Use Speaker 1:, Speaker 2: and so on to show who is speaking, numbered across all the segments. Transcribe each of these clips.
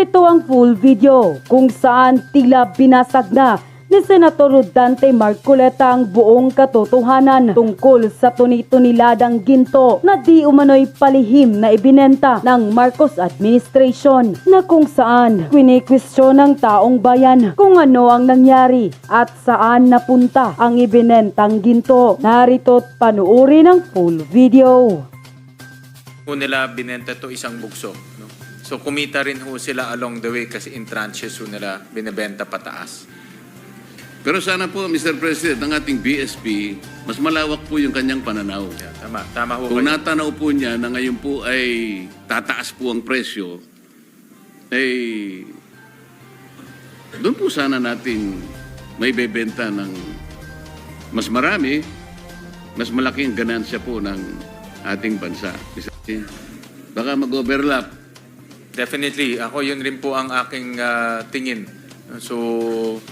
Speaker 1: Narito ang full video kung saan tila binasag na ni Senator Dante Marcoleta ang buong katotohanan tungkol sa tuni-tuniladang ginto na di umano'y palihim na ibinenta ng Marcos administration, na kung saan kwini-kwestiyon ng taong bayan kung ano ang nangyari at saan napunta ang ibinentang ginto. Narito't panuuri ng full video.
Speaker 2: Kung nila binenta to isang bugso, no? So kumita rin ho sila along the way kasi in tranches ho nila binebenta pataas.
Speaker 3: Pero sana po, Mr. President, ang ating BSP, mas malawak po yung kanyang pananaw.
Speaker 2: Yeah, tama ho
Speaker 3: Kung
Speaker 2: kayo.
Speaker 3: natanaw po niya na ngayon po ay tataas po ang presyo, ay doon po sana natin may bebenta ng mas marami, mas malaking ganansya po ng ating bansa. Baka mag-overlap.
Speaker 2: Definitely, ako yun rin po ang aking tingin. So,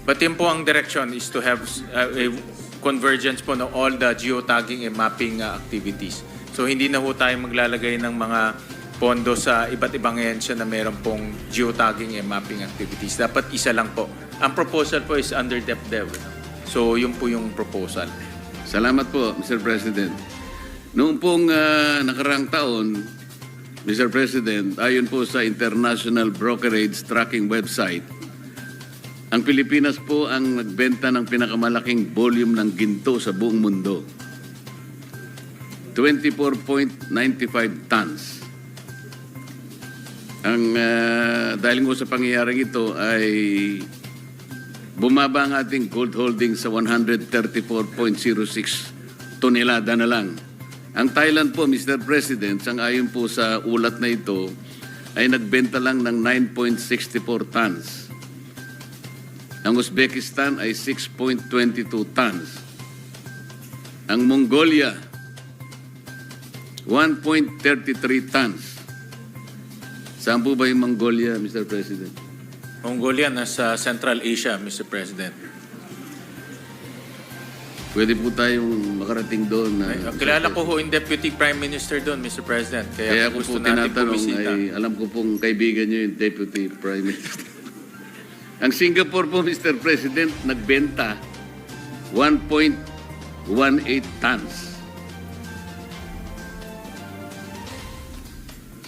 Speaker 2: but yun po ang direction is to have a convergence po ng all the geotagging and mapping activities. So hindi na po tayo maglalagay ng mga pondo sa iba't ibang ahensya na meron pong geotagging and mapping activities. Dapat isa lang po. Ang proposal po is under DepDev. So yun po yung proposal.
Speaker 3: Salamat po, Mr. President. Noong pong nakaraang taon, Mr. President, ayon po sa International Brokerage Tracking Website, ang Pilipinas po ang nagbenta ng pinakamalaking volume ng ginto sa buong mundo. 24.95 tons. Dahil nga sa pangyayaring ito ay bumaba ang ating gold holding sa 134.06 tonelada na lang. Ang Thailand po, Mr. President, ayon po sa ulat na ito, ay nagbenta lang ng 9.64 tons. Ang Uzbekistan ay 6.22 tons. Ang Mongolia, 1.33 tons. Saan po ba yung Mongolia, Mr. President?
Speaker 2: Mongolia nasa Central Asia, Mr. President.
Speaker 3: Pwede po tayong makarating doon.
Speaker 2: Kilala ko ho yung Deputy Prime Minister doon, Mr. President.
Speaker 3: Kaya ako
Speaker 2: gusto
Speaker 3: po
Speaker 2: natin
Speaker 3: tinatanong
Speaker 2: bumisita.
Speaker 3: ay alam ko pong kaibigan nyo yung Deputy Prime Minister. Ang Singapore po, Mr. President, nagbenta 1.18 tons.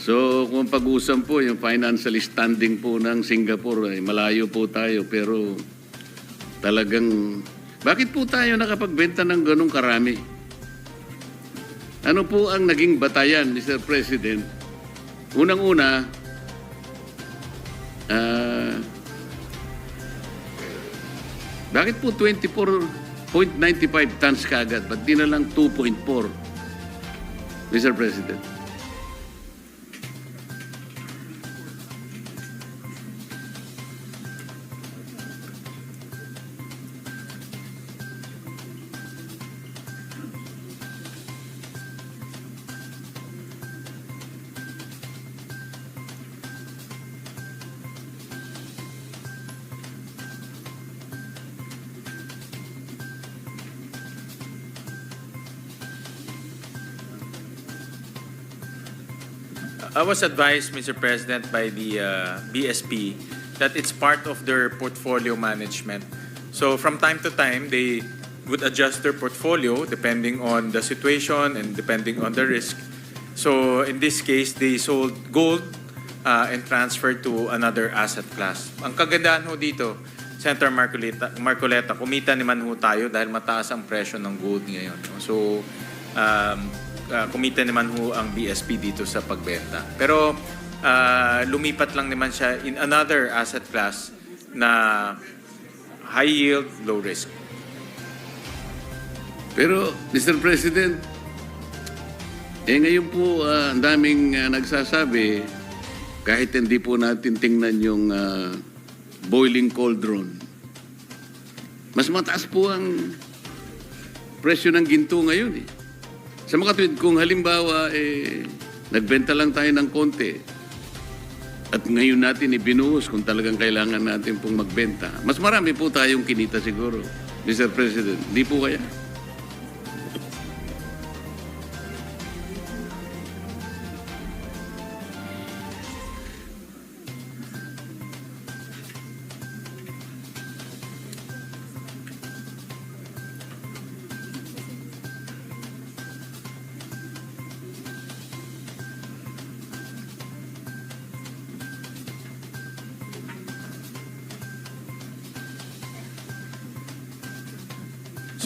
Speaker 3: So, kung pag-usam po, yung financial standing po ng Singapore, ay malayo po tayo. Pero talagang, bakit po tayo nakapagbenta ng ganong karami? Ano po ang naging batayan, Mr. President? Unang-una, bakit po 24.95 tons kagad? Ba't di na lang 2.4? Mr. President.
Speaker 2: I was advised, Mr. President, by the BSP that it's part of their portfolio management. So from time to time, they would adjust their portfolio depending on the situation and depending on the risk. So in this case, they sold gold and transferred to another asset class. Ang kagandahan ho dito, Senator Marcoleta, kumita naman ho tayo dahil mataas ang presyo ng gold ngayon. So kumita naman ho ang BSP dito sa pagbenta. Pero lumipat lang naman siya in another asset class na high yield, low risk.
Speaker 3: Pero, Mr. President, ngayon po ang daming nagsasabi, kahit hindi po natin tingnan yung boiling cauldron, mas mataas po ang presyo ng ginto ngayon eh. Sa mga tuwid, kung halimbawa, nagbenta lang tayo ng konti at ngayon natin ibinuhos kung talagang kailangan natin pong magbenta, mas marami po tayong kinita siguro, Mr. President. Di po kaya?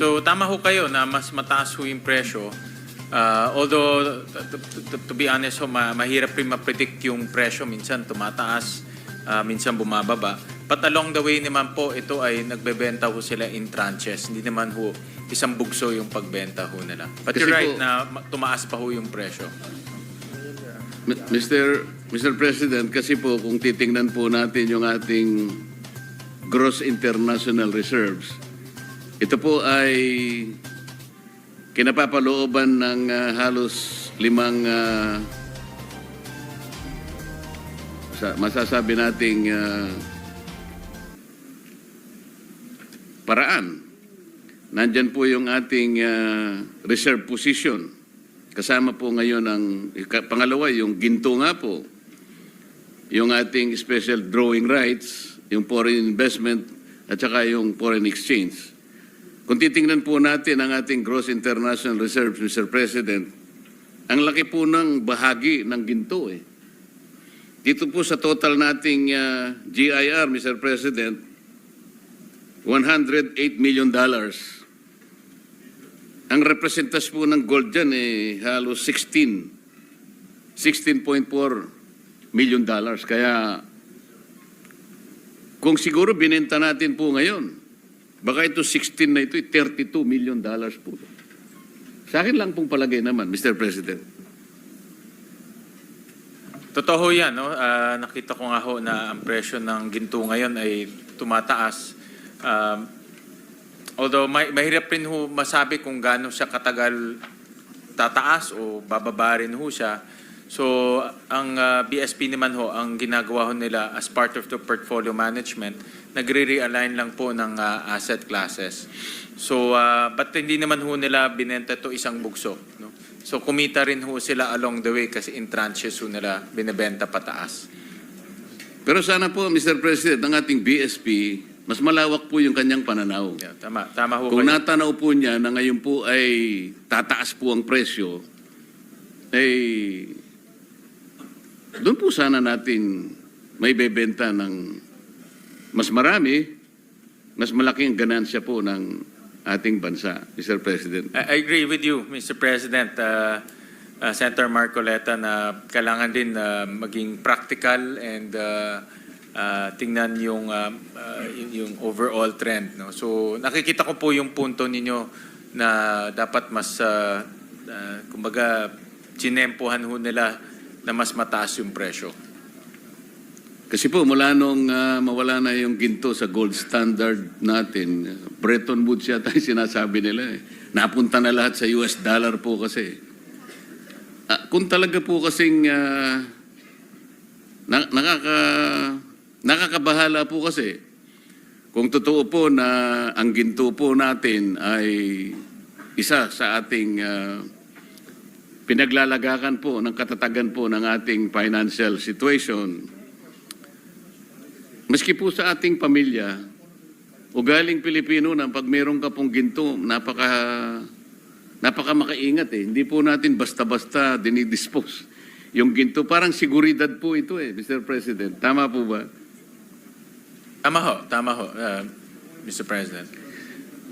Speaker 2: So tama ho kayo na mas mataas ho yung presyo. Although, to be honest ho, mahirap rin ma-predict yung presyo. Minsan tumataas, minsan bumababa. But along the way naman po, ito ay nagbebenta ho sila in tranches. Hindi naman ho isang bugso yung pagbenta ho nila. But
Speaker 3: Kasi
Speaker 2: you're right
Speaker 3: po,
Speaker 2: na tumaas pa ho yung presyo.
Speaker 3: Mr. President, kasi po kung titingnan po natin yung ating gross international reserves, ito po ay kinapapalooban ng halos 5 masasabi nating paraan. Nandyan po yung ating reserve position. Kasama po ngayon ang pangalawa, yung ginto nga po. Yung ating special drawing rights, yung foreign investment, at saka yung foreign exchange. Kung titingnan po natin ang ating gross international reserves, Mr. President, ang laki po ng bahagi ng ginto eh. Dito po sa total nating GIR, Mr. President, $108 million. Ang representas po ng gold dyan halos $16.4 million. Kaya kung siguro binenta natin po ngayon, baka ito 16 na ito, $32 million po. Sa akin lang pong palagay naman, Mr. President.
Speaker 2: Totoo yan, no? Nakita ko nga ho na ang presyo ng ginto ngayon ay tumataas. Although mahirap rin ho masabi kung gaano siya katagal tataas o bababa rin ho siya. So ang BSP naman ho, ang ginagawa ho nila as part of the portfolio management, nagre-realign lang po ng asset classes. So but hindi naman ho nila binenta to isang bugso, no? So kumita rin ho sila along the way kasi in tranches ho nila binebenta pataas.
Speaker 3: Pero sana po, Mr. President, ang ating BSP, mas malawak po yung kanyang pananaw.
Speaker 2: Yeah, tama ho
Speaker 3: Kung
Speaker 2: kayo.
Speaker 3: natanaw po niya na ngayon po ay tataas po ang presyo, doon po sana natin may bebenta ng mas marami, mas malaking ganansya po ng ating bansa, Mr. President.
Speaker 2: I agree with you, Mr. President. Senator Marcoleta, na kailangan din maging practical and tingnan yung overall trend, no? So nakikita ko po yung punto ninyo na dapat mas kumbaga chinempohan ho nila na mas mataas yung presyo.
Speaker 3: Kasi po mula nung mawala na yung ginto sa gold standard natin, Bretton Woods yata yung sinasabi nila eh. Napunta na lahat sa US dollar po kasi. Kung talaga po kasing nakakabahala po kasi kung totoo po na ang ginto po natin ay isa sa ating pinaglalagakan po ng katatagan po ng ating financial situation. Maski po sa ating pamilya, ugaling Pilipino na pag meron ka pong ginto, napaka makaingat eh. Hindi po natin basta-basta dinidispose yung ginto. Parang seguridad po ito eh, Mr. President. Tama po ba?
Speaker 2: Tama ho, Mr. President.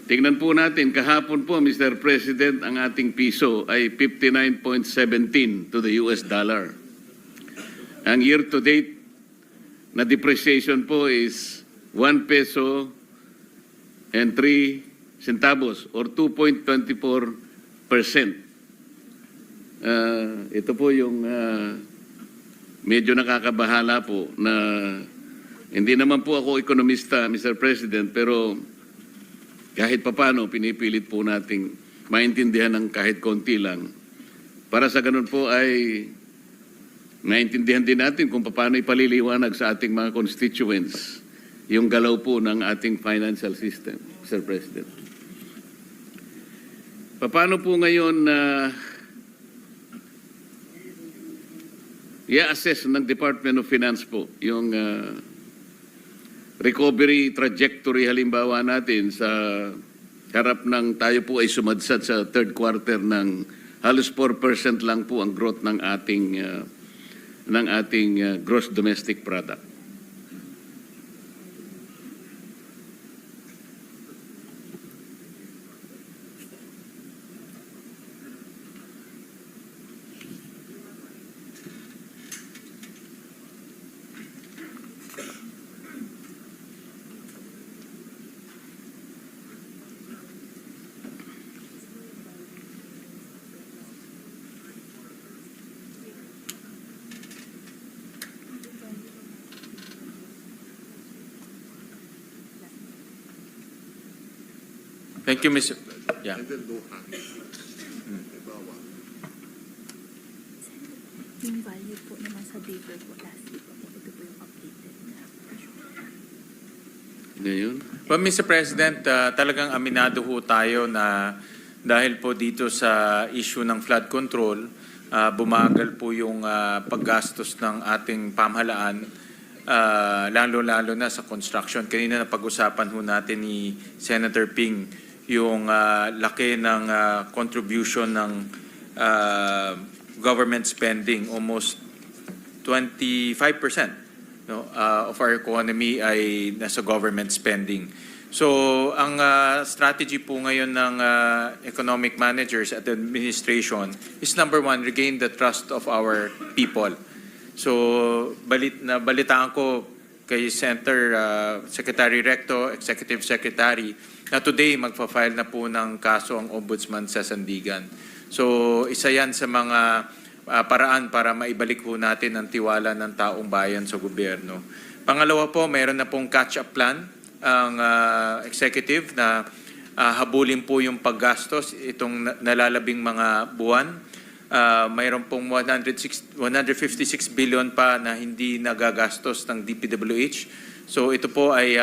Speaker 3: Tingnan po natin, kahapon po, Mr. President, ang ating piso ay 59.17 to the US dollar. Ang year-to-date na depreciation po is 1 peso and 3 centavos or 2.24%. Ito po yung medyo nakakabahala po na hindi naman po ako ekonomista, Mr. President, pero kahit papano pinipilit po nating maintindihan ng kahit konti lang. Para sa ganun po ay maintindihan din natin kung paano ipaliliwanag sa ating mga constituents yung galaw po ng ating financial system, Mr. President. Paano po ngayon i-assess ng Department of Finance po yung recovery trajectory halimbawa natin sa harap ng tayo po ay sumadsad sa third quarter ng halos 4% lang po ang growth ng ating gross domestic product.
Speaker 2: Thank you, Mr. Yeah.
Speaker 4: Yung value po naman sa paper po last week po, ito po yung updated na.
Speaker 3: Ngayon,
Speaker 2: Well, Mr. President, talagang aminado ho tayo na dahil po dito sa issue ng flood control, bumagal po yung paggastos ng ating pamahalaan, lalo-lalo na sa construction. Kanina napag-usapan ho natin ni Senator Ping yung laki ng contribution ng government spending, almost 25%. No, of our economy ay nasa government spending. So, ang strategy po ngayon ng economic managers at administration is number one, regain the trust of our people. So, balitaan ko kay Secretary Recto, Executive Secretary, na today magpa-file na po ng kaso ang Ombudsman sa Sandigan. So, isa yan sa mga paraan para maibalik po natin ang tiwala ng taong bayan sa gobyerno. Pangalawa po, mayroon na pong catch-up plan ang executive na habulin po yung paggastos itong nalalabing mga buwan. Mayroon pong 156 billion pa na hindi nagagastos ng DPWH. So ito po ay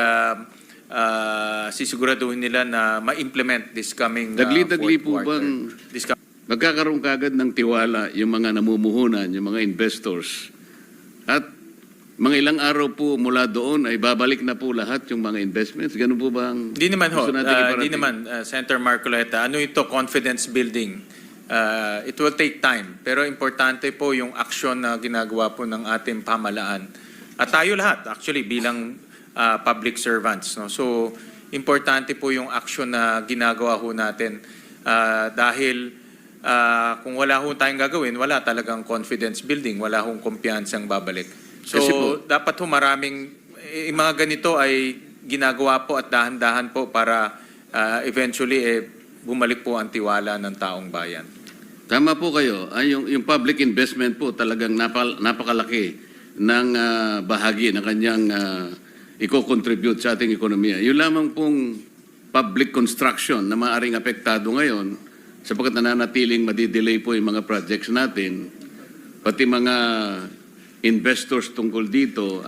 Speaker 2: sisiguraduhin nila na ma-implement this coming
Speaker 3: dagli-dagli po
Speaker 2: fourth quarter.
Speaker 3: bang magkakaroon kagad ng tiwala yung mga namumuhunan, yung mga investors. At mga ilang araw po mula doon ay babalik na po lahat yung mga investments. Ganun po ba ang
Speaker 2: Hindi naman ho.
Speaker 3: gusto nating iparating?
Speaker 2: Hindi naman, Senator Marcoleta. Ano ito? Confidence building. It will take time. Pero importante po yung aksyon na ginagawa po ng ating pamahalaan. At tayo lahat, actually, bilang public servants. No? So, importante po yung aksyon na ginagawa ho natin. Dahil kung wala ho tayong gagawin, wala talagang confidence building, wala hong kumpiyansang babalik. So,
Speaker 3: Kasi po,
Speaker 2: dapat ho maraming, mga ganito ay ginagawa po at dahan-dahan po para eventually bumalik po ang tiwala ng taong bayan.
Speaker 3: Tama po kayo. Yung public investment po talagang napakalaki ng bahagi na kanyang i-contribute sa ating ekonomiya. Yung lamang pong public construction na maaaring apektado ngayon, sapagkat nananatiling madidelay po yung mga projects natin, pati mga investors tungkol dito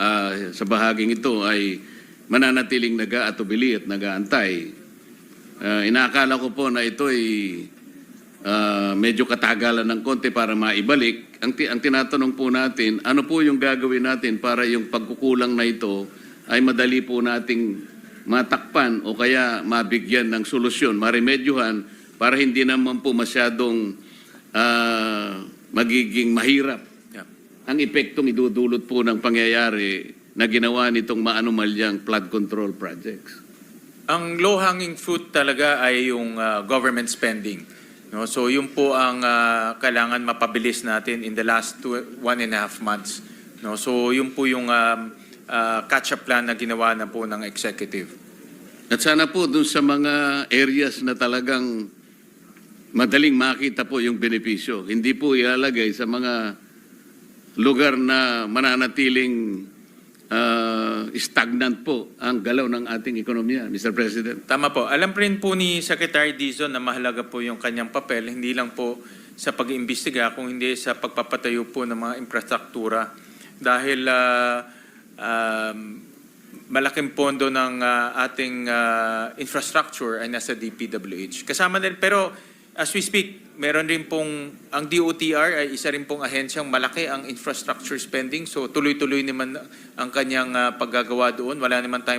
Speaker 3: sa bahaging ito ay mananatiling nag-aatubili at nag-aantay. Inaakala ko po na ito ay medyo katagalan ng konti para maibalik. Ang tinatanong po natin, ano po yung gagawin natin para yung pagkukulang na ito ay madali po nating matakpan o kaya mabigyan ng solusyon, maremedyohan, para hindi naman po masyadong magiging mahirap ang epektong idudulot po ng pangyayari na ginawa nitong maanumalyang flood control projects.
Speaker 2: Ang low-hanging fruit talaga ay yung government spending. No? So yun po ang kailangan mapabilis natin in the last 1.5 months. No? So yun po yung catch-up plan na ginawa na po ng executive.
Speaker 3: At sana po dun sa mga areas na talagang madaling makita po yung benepisyo. Hindi po ilalagay sa mga lugar na mananatiling stagnant po ang galaw ng ating ekonomiya, Mr. President.
Speaker 2: Tama po. Alam rin po ni Secretary Dizon na mahalaga po yung kanyang papel, hindi lang po sa pag-iimbestiga, kung hindi sa pagpapatayo po ng mga infrastruktura. Dahil malaking pondo ng ating infrastructure ay nasa DPWH. Kasama din, pero as we speak, meron rin pong, ang DOTR ay isa rin pong ahensyang malaki ang infrastructure spending. So tuloy-tuloy naman ang kanyang paggagawa doon. Wala naman tayong